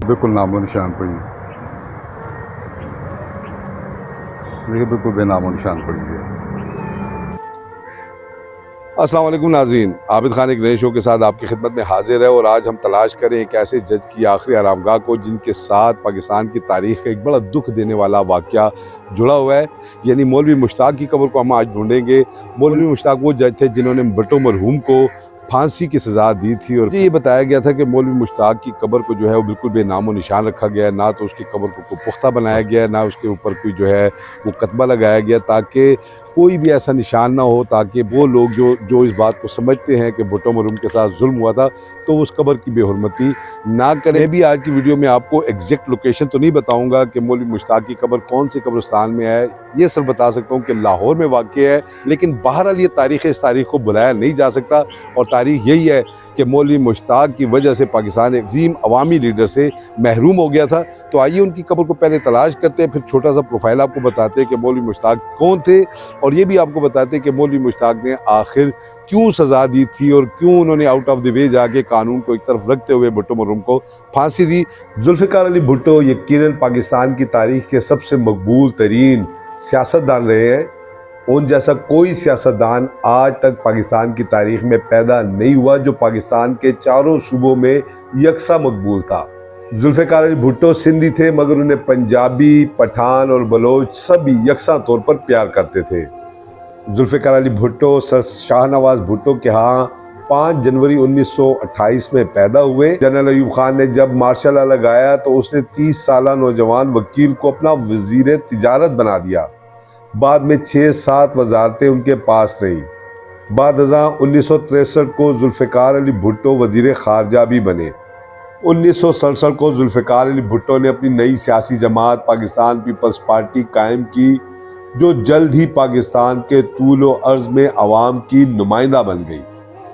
बिल्कुल नामो निशान पड़ी है। देखिए बिल्कुल बेनामो निशान पड़ी है। अस्सलाम वालेकुम नाज़रीन, आबिद खान एक नए शो के साथ आपकी खिदमत में हाजिर है और आज हम तलाश करें एक ऐसे जज की आखिरी आरामगाह को जिनके साथ पाकिस्तान की तारीख का एक बड़ा दुख देने वाला वाक़या जुड़ा हुआ है। यानी मौलवी मुश्ताक की कब्र को हम आज ढूंढेंगे। मौलवी मुश्ताक वो जज थे जिन्होंने भुट्टो मरहूम को फांसी की सज़ा दी थी और ये बताया गया था कि मौलवी मुश्ताक की कब्र को जो है वो बिल्कुल बेनामो निशान रखा गया है। ना तो उसकी कब्र को पुख्ता बनाया गया है, ना उसके ऊपर कोई जो है वो कतबा लगाया गया ताकि कोई भी ऐसा निशान ना हो, ताकि वो लोग जो इस बात को समझते हैं कि भुट्टो मरहूम के साथ जुल्म हुआ था तो उस कब्र की बेहुरमती ना करें। मैं भी आज की वीडियो में आपको एग्जैक्ट लोकेशन तो नहीं बताऊंगा कि मौलवी मुश्ताक की कब्र कौन सी कब्रिस्तान में है, ये सिर्फ बता सकता हूँ कि लाहौर में वाक़ है। लेकिन बहरहाल ये तारीख़ इस तारीख़ को बुलाया नहीं जा सकता और तारीख़ यही है कि मौलवी मुश्ताक की वजह से पाकिस्तान एक अज़ीम अवामी लीडर से महरूम हो गया था। तो आइए उनकी कब्र को पहले तलाश करते हैं, फिर छोटा सा प्रोफाइल आपको बताते हैं कि मौलवी मुश्ताक कौन थे और ये भी आपको बताते हैं कि मौलवी मुश्ताक ने आखिर क्यों सज़ा दी थी और क्यों उन्होंने आउट ऑफ द वे जाके कानून को एक तरफ रखते हुए भुट्टो मरहूम को फांसी दी। जुल्फ़िकार अली भुट्टो यकीनन पाकिस्तान की तारीख के सबसे मकबूल तरीन सियासतदान रहे हैं। उन जैसा कोई सियासतदान आज तक पाकिस्तान की तारीख में पैदा नहीं हुआ जो पाकिस्तान के चारों सूबों में यकसा मकबूल था। जुल्फ़िकार अली भुट्टो सिंधी थे मगर उन्हें पंजाबी, पठान और बलोच सभी यकसा तौर पर प्यार करते थे। जुल्फ़िकार अली भुट्टो सर शाहनवाज भुट्टो के यहाँ 5 जनवरी 1928 में पैदा हुए। जनरल अयूब खान ने जब मार्शल लॉ लगाया तो उसने 30 साला नौजवान वकील को अपना वजीर तिजारत बना दिया। बाद में 6-7 वजारतें उनके पास रही। बाद 1963 को जुल्फ़िकार अली भुट्टो वजीर खारजा भी बने। 1967 को जुल्फ़िकार अली भुट्टो ने अपनी नई सियासी जमात पाकिस्तान पीपल्स पार्टी कायम की जो जल्द ही पाकिस्तान के तूल व अर्ज में अवाम की नुमाइंदा बन गई।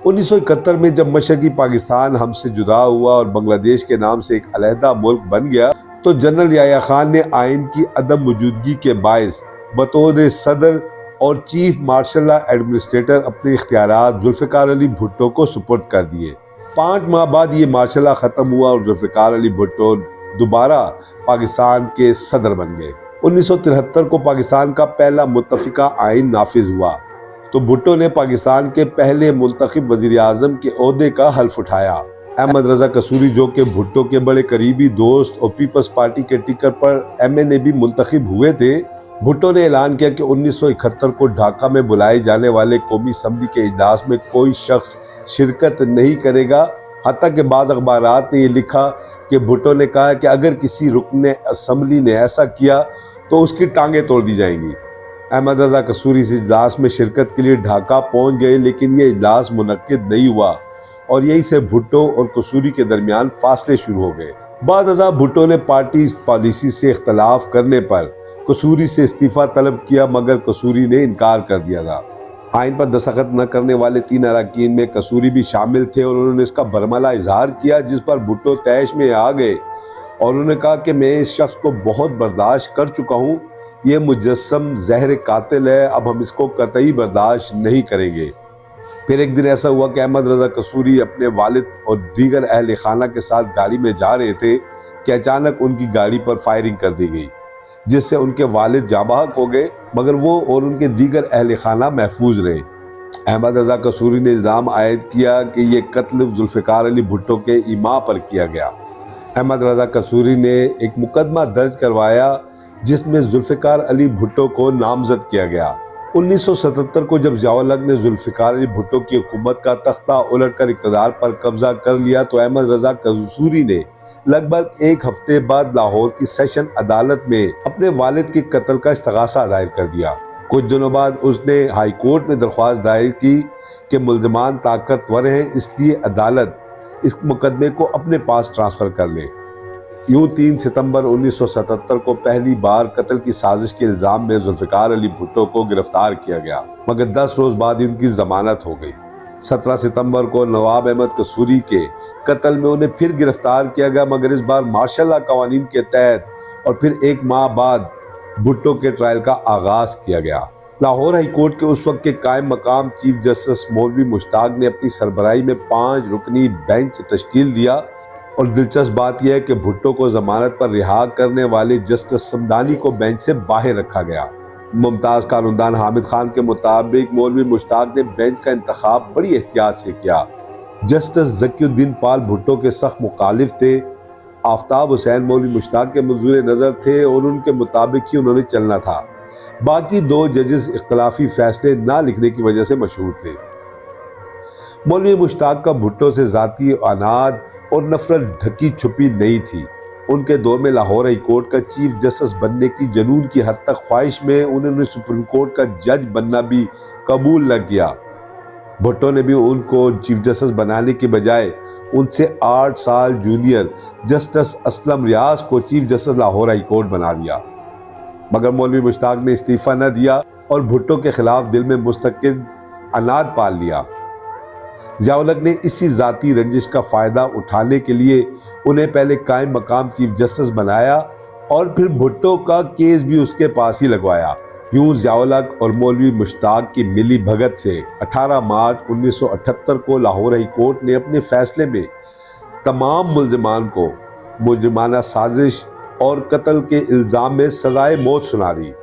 1971 में जब मशरकी पाकिस्तान हमसे जुदा हुआ और बांग्लादेश के नाम से एक अलहदा मुल्क बन गया तो जनरल याह्या खान ने आइन की अदम मौजूदगी के बायस बतौर सदर और चीफ मार्शल लॉ एडमिनिस्ट्रेटर अपने इख्तियारात जुल्फ़िकार अली भुट्टो को सुपुर्द कर दिए। 5 माह बाद ये मार्शल लॉ ख़त्म हुआ और जुल्फ़िकार अली भुट्टो दोबारा पाकिस्तान के सदर बन गए। 1973 को पाकिस्तान का पहला मुत्तफ़िका आइन नाफिज हुआ तो भुट्टो ने पाकिस्तान के पहले मुल्तखब वज़ीर आज़म के ओहदे का हल्फ उठाया। अहमद रज़ा कसूरी जो कि भुट्टो के बड़े करीबी दोस्त और पीपल्स पार्टी के टिकट पर MNA भी मुल्तखब हुए थे, भुट्टो ने ऐलान किया कि 1971 को ढाका में बुलाए जाने वाले कौमी असम्बली के इजलास में कोई शख्स शिरकत नहीं करेगा। हत्ता के बाद अखबारात ने यह लिखा कि भुट्टो ने कहा कि अगर किसी रुकन असम्बली ने ऐसा किया तो उसकी टांगें तोड़ दी जाएंगी। अहमद रज़ा कसूरी इस इजलास में शिरकत के लिए ढाका पहुंच गए लेकिन यह इजलास मुनक्किद नहीं हुआ और यहीं से भुट्टो और कसूरी के दरमियान फासले शुरू हो गए। बाद भुट्टो ने पार्टी पॉलिसी से इख्तलाफ करने पर कसूरी से इस्तीफा तलब किया मगर कसूरी ने इनकार कर दिया था। आइन पर दस्तखत न करने वाले 3 अरकान में कसूरी भी शामिल थे और उन्होंने इसका बरमला इजहार किया जिस पर भुट्टो तैश में आ गए और उन्होंने कहा कि मैं इस शख्स को बहुत बर्दाश्त कर चुका हूँ, ये मुजस्सम जहर कातिल है, अब हम इसको कतई बर्दाश्त नहीं करेंगे। फिर एक दिन ऐसा हुआ कि अहमद रज़ा कसूरी अपने वालिद और दीगर अहल खाना के साथ गाड़ी में जा रहे थे कि अचानक उनकी गाड़ी पर फायरिंग कर दी गई जिससे उनके वालिद जाबाक हो गए मगर वो और उनके दीगर अहल खाना महफूज रहे। अहमद रज़ा कसूरी ने इल्ज़ाम आयद किया कि ये कत्ल जुल्फ़िकार अली भुट्टो के इमा पर किया गया। अहमद रज़ा कसूरी ने एक मुकदमा दर्ज करवाया जिसमें जुल्फ़िकार अली भुट्टो को नामजद किया गया। 1977 को जब ज़िया-उल-हक ने जुल्फ़िकार अली भुट्टो की हुकूमत का तख्ता उलटकर इक़्तिदार पर कब्जा कर लिया तो अहमद रज़ा कसूरी ने लगभग 1 हफ्ते बाद लाहौर की सेशन अदालत में अपने वालिद के कत्ल का इस्तग़ासा दायर कर दिया। कुछ दिनों बाद उसने हाई कोर्ट में दरख्वास्त दायर की कि मुल्ज़िमान ताकतवर हैं इसलिए अदालत इस मुकदमे को अपने पास ट्रांसफ़र कर ले। यूँ 3 सितंबर 1977 को पहली बार कत्ल की साजिश के इल्ज़ाम में जुल्फ़िकार अली भुट्टो को गिरफ्तार किया गया मगर 10 रोज़ बाद ही उनकी ज़मानत हो गई। 17 सितंबर को नवाब अहमद कसूरी के कत्ल में उन्हें फिर गिरफ्तार किया गया मगर इस बार मार्शल लॉ कवानीन के तहत और फिर 1 माह बाद भुट्टो के ट्रायल का आगाज किया गया। लाहौर हाई कोर्ट के उस वक्त के कायम मकाम चीफ जस्टिस मौलवी मुश्ताक ने अपनी सरबराही में 5 रुकनी बेंच तश्कील दिया और दिलचस्प बात यह है कि भुट्टो को जमानत पर रिहा करने वाले जस्टिस समदानी को बेंच से बाहर रखा गया। मुमताज कानूनदान हामिद खान के मुताबिक मौलवी मुश्ताक ने बेंच का इंतखाब बड़ी एहतियात से किया। जस्टिस ज़कीउद्दीन पाल भुट्टो के सख्त मुखालिफ थे। आफ्ताब हुसैन मौलवी मुश्ताक के मंजूर नज़र थे और उनके मुताबिक ही उन्होंने चलना था। बाकी दो जजेस इख्तलाफी फैसले ना लिखने की वजह से मशहूर थे। मौलवी मुश्ताक का भुट्टो से जाती अनाद और नफरत ढकी छुपी नहीं थी। उनके दौर में लाहौर हाई कोर्ट का चीफ जस्टिस बनने की जनून की हद तक ख्वाहिश में उन्होंने सुप्रीम कोर्ट का जज बनना भी कबूल न किया। भुट्टो ने भी उनको चीफ जस्टिस बनाने की बजाय उनसे 8 साल जूनियर जस्टिस असलम रियाज को chief justice Lahore high court बना दिया। मगर मौलवी मुश्ताक ने इस्तीफा न दिया और भुट्टो के खिलाफ दिल में मुस्तकिल अनाद पाल लिया। ज़िया-उल-हक ने इसी जाती रंजिश का फ़ायदा उठाने के लिए उन्हें पहले कायम मकाम चीफ जस्टिस बनाया और फिर भुट्टो का केस भी उसके पास ही लगवाया। यूं ज़िया-उल-हक और मौलवी मुश्ताक की मिली भगत से 18 मार्च 1978 को लाहौर हाई कोर्ट ने अपने फैसले में तमाम मुल्ज़िमान को मुजरिमाना साजिश और कत्ल के इल्ज़ाम में सजाए मौत सुना दी।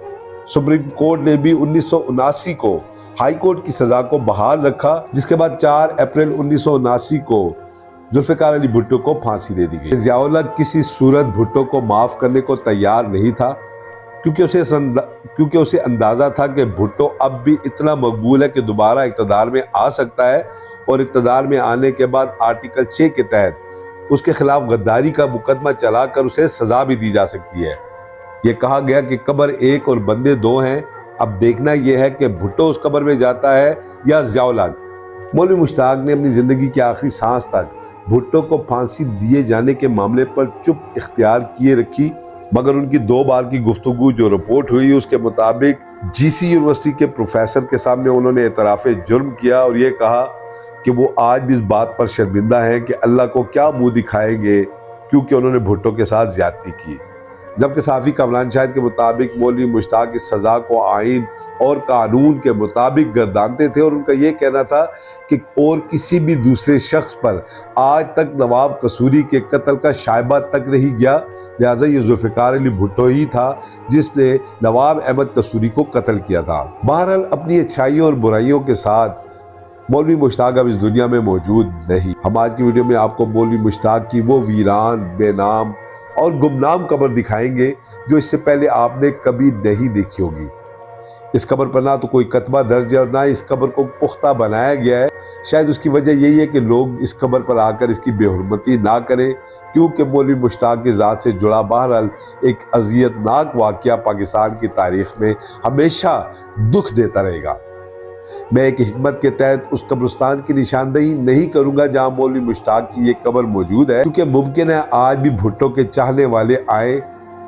सुप्रीम कोर्ट ने भी 1979 को हाई कोर्ट की सजा को बहाल रखा, जिसके बाद 4 अप्रैल 1979 को जुल्फ़िकार अली भुट्टो को फांसी दे दी गई। ज़िया-उल-हक किसी सूरत भुट्टो को माफ करने को तैयार नहीं था, क्योंकि उसे अंदाजा था कि भुट्टो अब भी इतना मकबूल है कि दोबारा इक़्तिदार में आ सकता है और इक़्तिदार में आने के बाद आर्टिकल 6 के तहत उसके खिलाफ गद्दारी का मुकदमा चलाकर उसे सजा भी दी जा सकती है। यह कहा गया कि कब्र एक और बंदे दो हैं। अब देखना यह है कि भुट्टो उस कब्र में जाता है या ज़िया-उल-हक। मौलवी मुश्ताक ने अपनी ज़िंदगी की आखिरी सांस तक भुट्टो को फांसी दिए जाने के मामले पर चुप इख्तियार किए रखी, मगर उनकी 2 बार की गुफ्तगू जो रिपोर्ट हुई उसके मुताबिक जीसी यूनिवर्सिटी के प्रोफेसर के सामने उन्होंने एतराफ़े जुर्म किया और ये कहा कि वो आज भी इस बात पर शर्मिंदा हैं कि अल्लाह को क्या मुँह दिखाएंगे, क्योंकि उन्होंने भुट्टो के साथ ज्यादती की। जबकि साफ़ी कमरान शाहिद के मुताबिक मौलवी मुश्ताक इस सज़ा को आइन और कानून के मुताबिक गर्दानते थे और उनका ये कहना था कि और किसी भी दूसरे शख्स पर आज तक नवाब कसूरी के कत्ल का शायबा तक नहीं गया, लिहाजा ये जुल्फ़िकार अली भुट्टो ही था जिसने नवाब अहमद कसूरी को कत्ल किया था। बहरहाल अपनी अच्छाइयों और बुराइयों के साथ मौलवी मुश्ताक अब इस दुनिया में मौजूद नहीं। हम आज की वीडियो में आपको मौलवी मुश्ताक की वो वीरान, बेनाम और गुमनाम कब्र दिखाएंगे जो इससे पहले आपने कभी नहीं देखी होगी। इस कब्र पर ना तो कोई कतबा दर्ज है और ना इस कब्र को पुख्ता बनाया गया है। शायद उसकी वजह यही है कि लोग इस कब्र पर आकर इसकी बेहुरमती ना करें, क्योंकि मौलवी मुश्ताक की ज़ात से जुड़ा बहरहाल एक अज़ियतनाक वाक़या पाकिस्तान की तारीख़ में हमेशा दुख देता रहेगा। मैं एक हिकमत के तहत उस कब्रिस्तान की निशानदेही नहीं करूंगा जहां मौलवी मुश्ताक की ये कब्र मौजूद है, क्योंकि मुमकिन है आज भी भुट्टो के चाहने वाले आए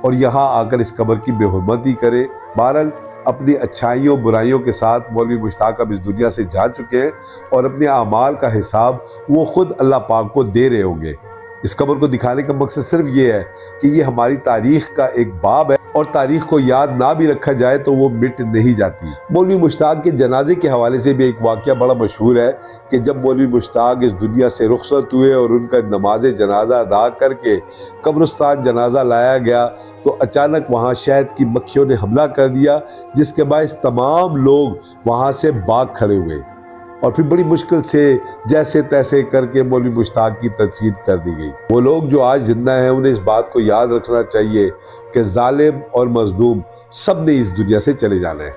और यहां आकर इस कब्र की बेहुरमती करें। बहरहाल अपनी अच्छाइयों बुराइयों के साथ मौलवी मुश्ताक अब इस दुनिया से जा चुके हैं और अपने अमाल का हिसाब वो खुद अल्लाह पाक को दे रहे होंगे। इस कब्र को दिखाने का मकसद सिर्फ ये है कि ये हमारी तारीख का एक बाब है और तारीख को याद ना भी रखा जाए तो वो मिट नहीं जाती। मौलवी मुश्ताक के जनाजे के हवाले से भी एक वाक़या बड़ा मशहूर है कि जब मौलवी मुश्ताक इस दुनिया से रुखसत हुए और उनका नमाज जनाजा अदा करके कब्रिस्तान जनाजा लाया गया तो अचानक वहाँ शहद की मक्खियों ने हमला कर दिया, जिसके बायस तमाम लोग वहाँ से भाग खड़े हुए और फिर बड़ी मुश्किल से जैसे तैसे करके मौलवी मुश्ताक की तदफीन कर दी गई। वो लोग जो आज जिंदा हैं उन्हें इस बात को याद रखना चाहिए कि जालिम और मजलूम सब ने इस दुनिया से चले जाना है।